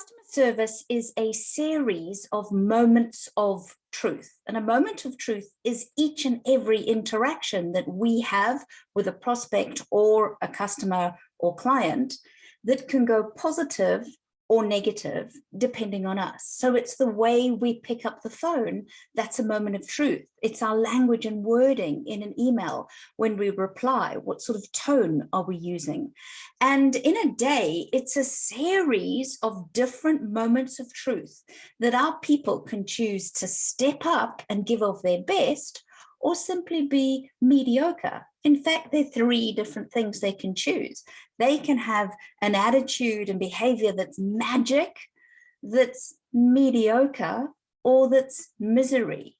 Customer service is a series of moments of truth. And a moment of truth is each and every interaction that we have with a prospect or a customer or client that can go positive or negative, depending on us. So it's the way we pick up the phone. That's a moment of truth. It's our language and wording in an email when we reply. What sort of tone are we using? And in a day, it's a series of different moments of truth that our people can choose to step up and give of their best, or simply be mediocre. In fact, there are three different things they can choose. They can have an attitude and behavior that's magic, that's mediocre, or that's misery.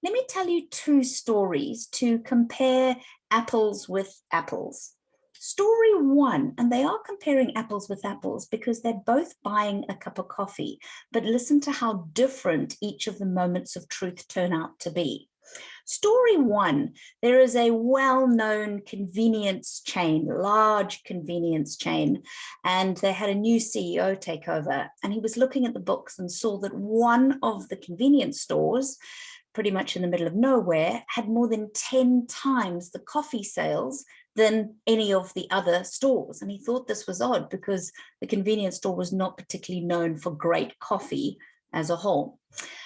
Let me tell you two stories to compare apples with apples. Story one, and they are comparing apples with apples because they're both buying a cup of coffee, but listen to how different each of the moments of truth turn out to be. Story one, there is a well-known convenience chain, large convenience chain, and they had a new CEO take over, and he was looking at the books and saw that one of the convenience stores, pretty much in the middle of nowhere, had more than 10 times the coffee sales than any of the other stores. And he thought this was odd because the convenience store was not particularly known for great coffee as a whole.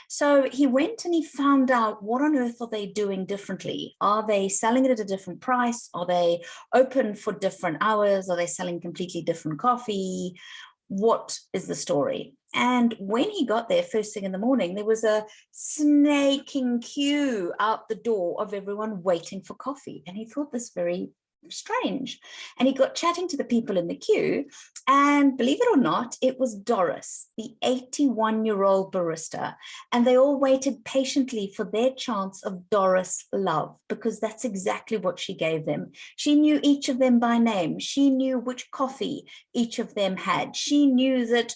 So he went and he found out, what on earth are they doing differently? Are they selling it at a different price? Are they open for different hours? Are they selling completely different coffee? What is the story? And when he got there first thing in the morning, there was a snaking queue out the door of everyone waiting for coffee. And he thought this very strange. And he got chatting to the people in the queue, and believe it or not, it was Doris, the 81-year-old barista, and they all waited patiently for their chance of Doris love, because that's exactly what she gave them. She knew each of them by name. She knew which coffee each of them had. She knew that,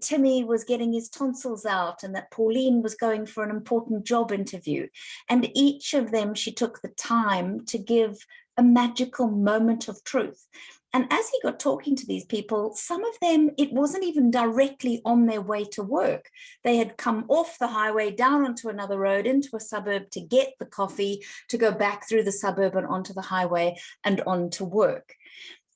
Timmy was getting his tonsils out and that Pauline was going for an important job interview. And each of them, she took the time to give a magical moment of truth. And as he got talking to these people, some of them, it wasn't even directly on their way to work. They had come off the highway down onto another road into a suburb to get the coffee, to go back through the suburb and onto the highway and on to work.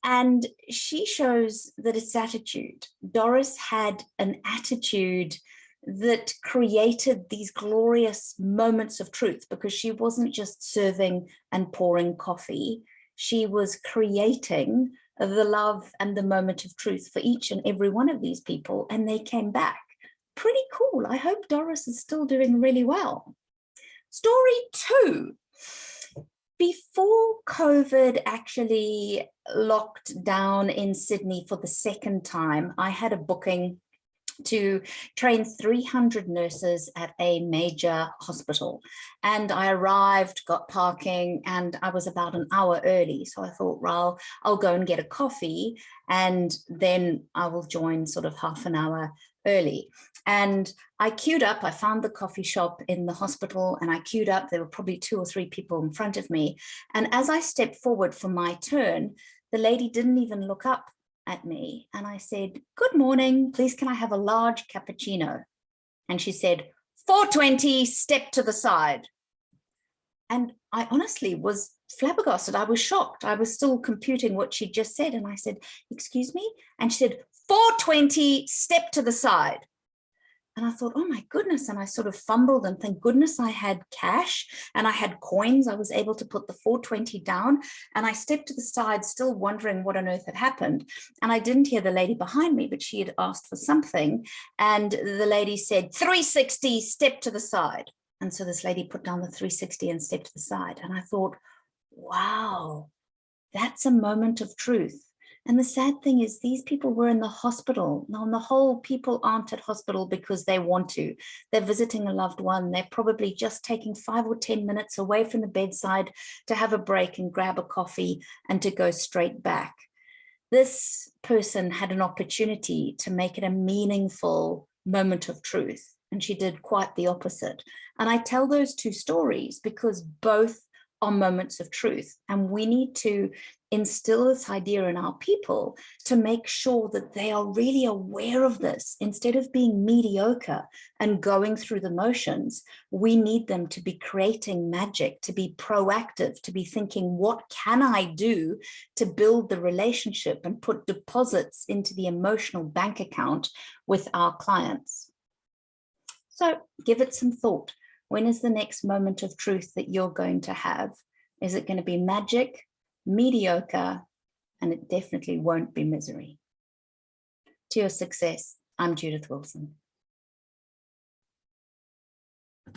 And she shows that it's attitude. Doris had an attitude that created these glorious moments of truth, because she wasn't just serving and pouring coffee. She was creating the love and the moment of truth for each and every one of these people, and they came back. Pretty cool. I hope Doris is still doing really well. Story two. Before COVID actually locked down in Sydney for the second time, I had a booking to train 300 nurses at a major hospital. And I arrived, got parking, and I was about an hour early. So I thought, well, I'll go and get a coffee, and then I will join sort of half an hour early. And I queued up, I found the coffee shop in the hospital, and I queued up. There were probably 2 or 3 people in front of me. And as I stepped forward for my turn, the lady didn't even look up at me. And I said, "Good morning, please can I have a large cappuccino?" And she said, "420, step to the side." And I honestly was flabbergasted. I was shocked. I was still computing what she just said. And I said, "Excuse me?" And she said, "420, step to the side." And I thought, oh my goodness. And I sort of fumbled, and thank goodness I had cash and I had coins. I was able to put the 420 down, and I stepped to the side, still wondering what on earth had happened. And I didn't hear the lady behind me, but she had asked for something. And the lady said, 360, step to the side. And so this lady put down the 360 and stepped to the side. And I thought, wow, that's a moment of truth. And the sad thing is, these people were in the hospital. Now, on the whole, people aren't at hospital because they want to. They're visiting a loved one. They're probably just taking 5 or 10 minutes away from the bedside to have a break and grab a coffee and to go straight back. This person had an opportunity to make it a meaningful moment of truth, and she did quite the opposite. And I tell those two stories because both are moments of truth, and we need to instill this idea in our people to make sure that they are really aware of this. Instead of being mediocre and going through the motions, we need them to be creating magic, to be proactive, to be thinking, what can I do to build the relationship and put deposits into the emotional bank account with our clients? So give it some thought. When is the next moment of truth that you're going to have? Is it going to be magic, mediocre, and it definitely won't be misery? To your success, I'm Judith Wilson.